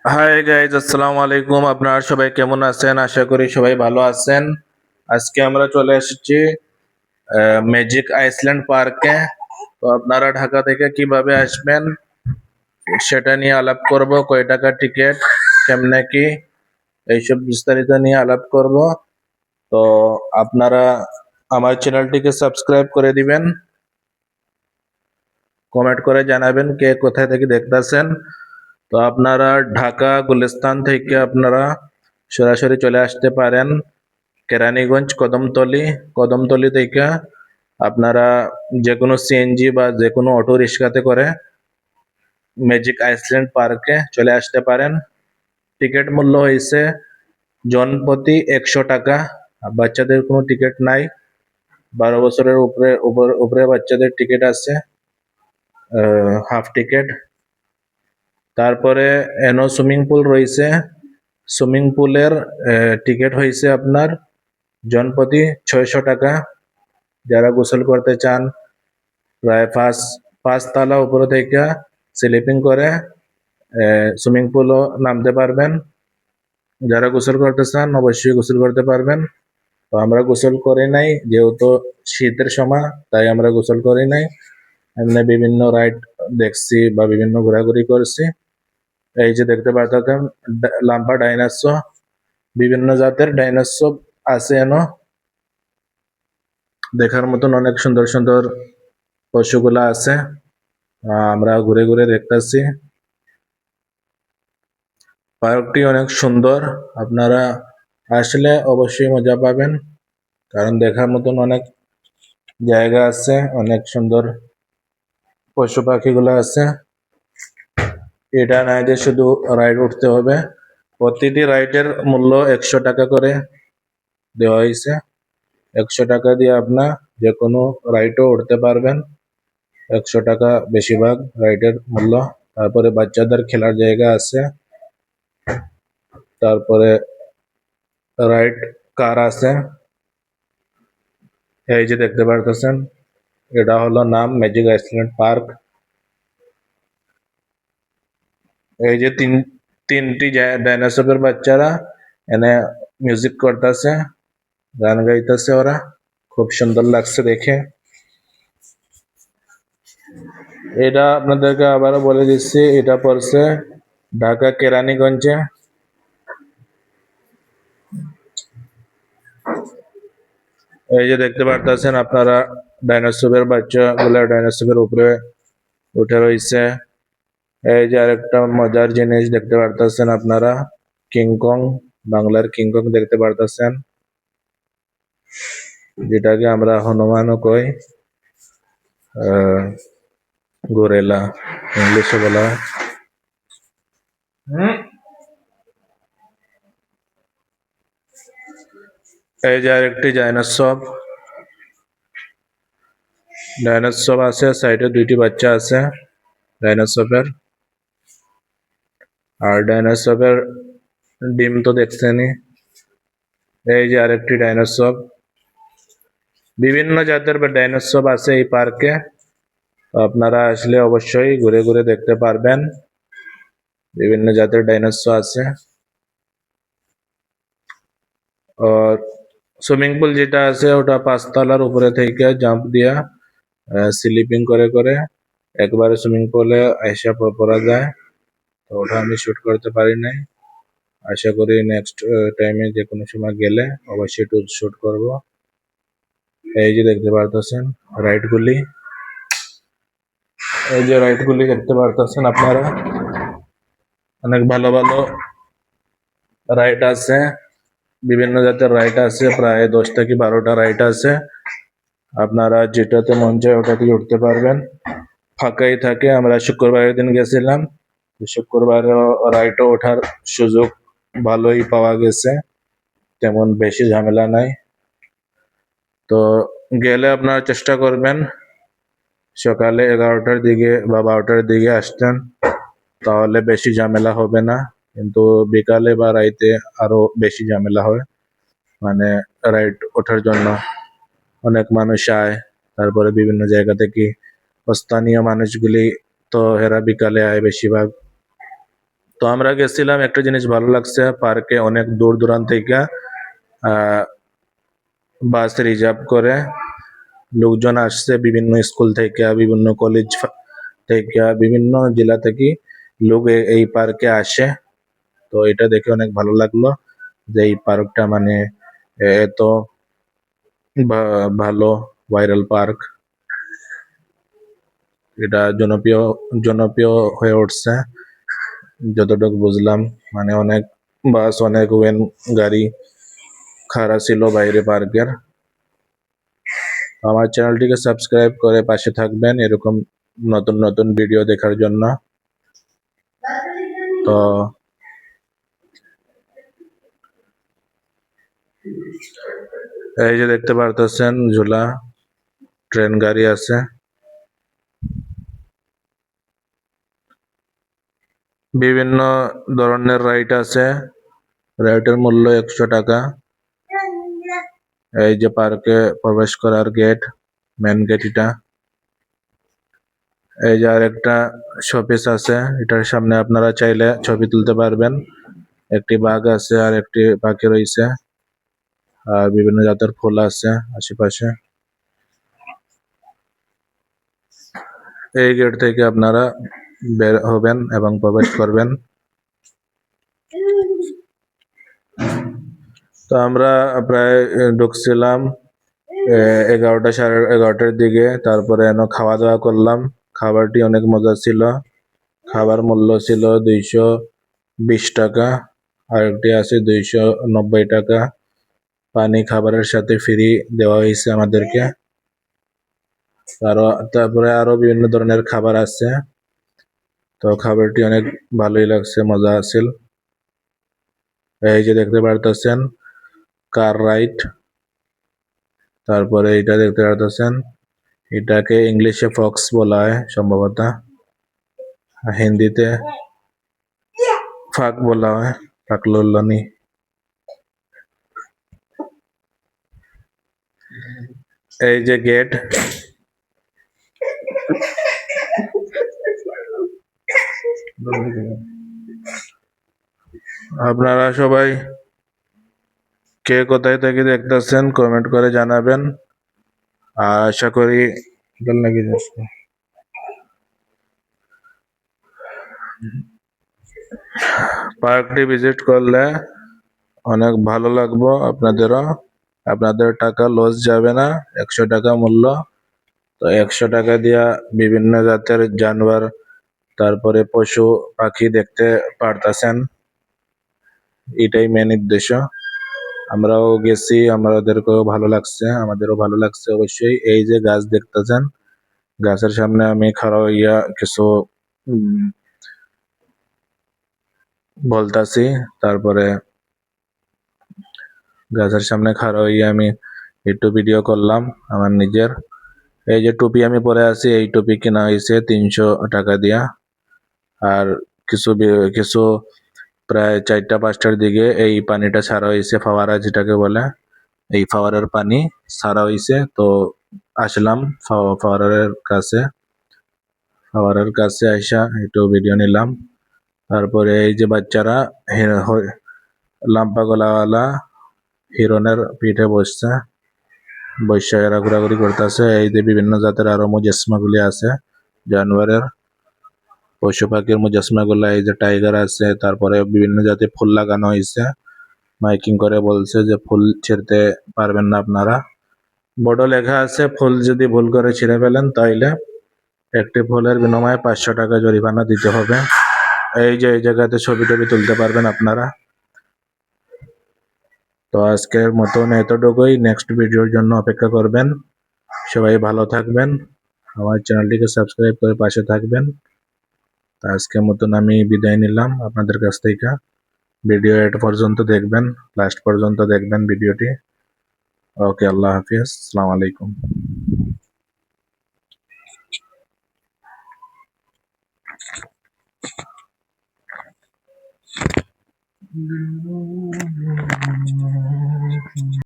Hi guys, আসসালামু আলাইকুম। আপনারা সবাই কেমন আছেন? আশা করি সবাই ভালো আছেন। আজকে আমরা চলে এসেছি ম্যাজিক আইসল্যান্ড পার্কে। তো আপনারা ঢাকা থেকে কিভাবে আসবেন সেটা নিয়ে আলাপ করব। কয় টাকা টিকিট, কেমনে কি, এইসব বিস্তারিত নিয়ে আলাপ করব। তো আপনারা আমার চ্যানেলটিকে সাবস্ক্রাইব করে দিবেন, কমেন্ট করে জানাবেন কে কোথায় থেকে দেখতেছেন। তো আপনারা ঢাকা গুলিস্তান থেকে আপনারা সরাসরি চলে আসতে পারেন কেরানীগঞ্জ কদমতলী। কদমতলী থেকে আপনারা যে কোনো সিএনজি বা যে কোনো অটো রিক্সাতে করে ম্যাজিক আইসল্যান্ড পার্কে চলে আসতে পারেন। টিকিট মূল্য হয়েছে জনপ্রতি 100 টাকা। আর বাচ্চাদের কোনো টিকিট নাই। 12 বছরের উপরে উপরে বাচ্চাদের টিকিট আছে, হাফ টিকিট। তারপরে এনো সুইমিং পুল রয়েছে। সুইমিং পুলের টিকিট হয়েছে আপনার জনপ্রতি 600 টাকা। যারা গোসল করতে চান প্রায় পাঁচতলা উপরে থেকে স্লিপিং করে সুইমিং পুলও নামতে পারবেন। যারা গোসল করতে চান অবশ্যই গোসল করতে পারবেন। তো আমরা গোসল করি নাই, যেহেতু শীতের সময়, তাই আমরা গোসল করি নাই। এমনি বিভিন্ন রাইড দেখছি বা বিভিন্ন ঘোরাঘুরি করছি। এই যে দেখতে পাচ্ছেন লাম্বা ডাইনোসর, বিভিন্ন জাতের ডাইনোসর আছে এনো। দেখার মতন অনেক সুন্দর সুন্দর পশুগুলা আছে। আমরা ঘুরে ঘুরে দেখতেছি। পার্কটি অনেক সুন্দর, আপনারা আসলে অবশ্যই মজা পাবেন, কারণ দেখার মতন অনেক জায়গা আছে, অনেক সুন্দর পশু পাখিগুলো আছে। এটা না যে শুধু রাইড উঠতে হবে, প্রতিটি রাইডের মূল্য 100 টাকা করে দেওয়া হয়েছে। 100 টাকা দিয়ে আপনার যে কোনো রাইডও উঠতে পারবেন। 100 টাকা বেশিরভাগ রাইডের মূল্য। তারপরে বাচ্চাদের খেলার জায়গা আছে, তারপরে রাইড কার আছে। এই যে দেখতে পারতেছেন, এটা হলো নাম ম্যাজিক আইসল্যান্ড পার্ক। এই যে তিনটি ডাইনোসরের বাচ্চারা এনে মিউজিক করতেছে, গান গাইতেছে ওরা, খুব সুন্দর লাগছে দেখে। এটা আপনাদেরকে আবারও বলে দিচ্ছি, এটা পড়ছে ঢাকা কেরানীগঞ্জে। এই যে দেখতে পারতেছেন আপনারা, ডাইনোসরের বাচ্চাগুলা ডাইনোসরের উপরে উঠে রয়েছে। এই যে আরেকটা মজার জিনিস দেখতে পারতেছেন আপনারা, কিংকং, বাংলার কিংকং দেখতে পারতেছেন, যেটাকে আমরা হনুমানও কই, গোরেলা ইংলিশে বলা হয়। এই যে আরেকটি ডাইনোসর, ডাইনোসর আছে, সাইডে দুইটি বাচ্চা আছে ডাইনোসরের। আর ডাইনোসরের ডিম তো দেখছেনই। এই যে আরেকটি ডাইনোসর। বিভিন্ন জাতের ডাইনোসর আছে এই পার্কে। আপনারা আসলে অবশ্যই ঘুরে ঘুরে দেখতে পারবেন, বিভিন্ন জাতের ডাইনোসর আছে। আর সুইমিং পুল যেটা আছে ওটা 5 তলার উপরে থেকে জাম্প দিয়া স্লিপিং করে করে একবারে সুইমিং পুলে আইসা পড়া যায়। তো ওটা আমি শুট করতে পারি নাই। আশা করি নেক্সট টাইমে যে কোনো সময় গেলে অবশ্যই একটু শুট করব। এই যে দেখতে পারতেছেন রাইডগুলি, এই যে রাইডগুলি দেখতে পারতেছেন আপনারা, অনেক ভালো ভালো রাইড আছে, বিভিন্ন জাতের রাইড আছে, প্রায় 10 থেকে 12টা রাইড আছে। আপনারা যেটাতে মন চায় ওটাতে উঠতে পারবেন। ফাঁকাই থাকে, আমরা শুক্রবারের দিন গেছিলাম, শুক্রবারে রাইডে ওঠার সুযোগ ভালোই পাওয়া গেছে, তেমন বেশি ঝামেলা নাই। তো গেলে আপনারা চেষ্টা করবেন সকালে 11টার দিকে বা 12টার দিকে আসতেন, তাহলে বেশি ঝামেলা হবে না। কিন্তু বিকালে বা রাইতে আরো বেশি ঝামেলা হয়, মানে রাইড ওঠার জন্য অনেক মানুষ আয়। তারপরে বিভিন্ন জায়গা থেকে স্থানীয় মানুষগুলি, তো এরা বিকালে আয় বেশিরভাগ। তো আমরা গেছিলাম, একটা জিনিস ভালো লাগছে, পার্কে অনেক দূর দূরান্ত থেকে বাস রিজার্ভ করে লোকজন আসছে, বিভিন্ন স্কুল থেকে, বিভিন্ন কলেজ থেকে, বিভিন্ন জেলা থেকে লোক এই পার্কে আসে। তো এটা দেখে অনেক ভালো লাগলো যে এই পার্কটা মানে এত ভালো ভাইরাল পার্ক, এটা জনপ্রিয় জনপ্রিয় হয়ে উঠছে যতটুকু বুঝলাম। মানে অনেক বাস, অনেক ভ্যান গাড়ি খাড়া ছিল বাইরে পার্কের। আমার চ্যানেলটিকে সাবস্ক্রাইব করে পাশে থাকবেন এরকম নতুন নতুন ভিডিও দেখার জন্য। তো এই যে দেখতে পারতেছেন ঝুলা ট্রেন গাড়ি আছে, বিভিন্ন ধরনের রাইড আছে, রাইডের মূল্য 100 টাকা। এই যে পার্কে প্রবেশ করার গেট, মেন গেট এটা। এই যে আরেকটা শোপিস আছে, এটার সামনে আপনারা চাইলে ছবি তুলতে পারবেন। একটি বাঘ আছে আর একটি পাখি রয়েছে, আর বিভিন্ন জাতের ফুল আছে আশেপাশে। এই গেট থেকে আপনারা বের হবেন এবং প্রবেশ করবেন। তো আমরা প্রায় ঢুকছিলাম 11টা, 11:30টার দিকে। তারপরে খাওয়া দাওয়া করলাম, খাবারটি অনেক মজা ছিল। খাবার মূল্য ছিল 220 টাকা, আর একটি আছে 290 টাকা। পানি খাবারের সাথে ফ্রি দেওয়া হয়েছে আমাদেরকে। তারপরে আরো বিভিন্ন ধরনের খাবার আছে। তো খাবারটি অনেক ভালোই লাগছে, মজা আছিল। এই যে দেখতে পারতেছেন কার রাইড। তারপরে এটা দেখতে পারতেছেন, এটাকে ইংলিশে ফক্স বলা হয় সম্ভবত, হিন্দিতে ফাক বলা হয়, ফাকলুল্লানি। এই যে গেট, আপনারা সবাই কে কোথায় থেকে দেখতেছেন কমেন্ট করে জানাবেন। আর আশা করি পার্কটি ভিজিট করলে অনেক ভালো লাগবে আপনাদেরও। আপনাদের টাকা লস যাবে না, 100 টাকা মূল্য। তো 100 টাকা দিয়া বিভিন্ন জাতের জানোয়ার, তারপরে পশু পাখি দেখতে পারতেছেন, এটাই মেন উদ্দেশ্য। আমরাও গেছি, আমাদেরকেও ভালো লাগছে, আমাদেরও ভালো লাগছে অবশ্যই। এই যে গাছ দেখতেছেন, গাছের সামনে আমি খাড়া হইয়া কিছু বলতাছি। তারপরে গাছের সামনে খাড়া হইয়া আমি একটু ভিডিও করলাম আমার নিজের। এই যে টুপি আমি পরে আছি, এই টুপি কেনা হয়েছে 300 টাকা দিয়া। আর কিছু প্রায় 4টা 5টার দিকে এই পানিটা ছাড়া হয়েছে, ফাওয়ারা যেটাকে বলে, এই ফাওয়ারের পানি ছাড়া হয়েছে। তো আসলাম ফাওয়ারের কাছে আইসা একটু ভিডিও নিলাম। তারপরে এই যে বাচ্চারা লাম্পা গলাওয়ালা হিরনের পিঠে বসছে, বৈশা এরা ঘোরাঘুরি করতেছে। এই যে বিভিন্ন জাতের আরো মুজেসমা গুলি আছে জানোয়ারের, পশু পাখির মুজেসমা গুলা। এই যে টাইগার আছে, তারপরে বিভিন্ন জাতের ফুল লাগানো হয়েছে। মাইকিং করে বলছে যে ফুল ছিঁড়তে পারবেন না আপনারা। বড় লেখা আছে, ফুল যদি ভুল করে ছিঁড়ে ফেলেন তাইলে একটি ফুলের বিনিময়ে 500 টাকা জরিমানা দিতে হবে। এই যে এই জায়গাতে ছবি টবি তুলতে পারবেন আপনারা। তো আজকের মতন এতটুকুই, নেক্সট ভিডিওর জন্য অপেক্ষা করবেন। সবাই ভালো থাকবেন, আমার চ্যানেলটিকে সাবস্ক্রাইব করে পাশে থাকবেন। আজকের মতন আমি বিদায় নিলাম আপনাদের কাছ থেকে। ভিডিও এটা পর্যন্ত দেখবেন, লাস্ট পর্যন্ত দেখবেন ভিডিওটি। ওকে, আল্লাহ হাফিজ, আসসালামু আলাইকুম।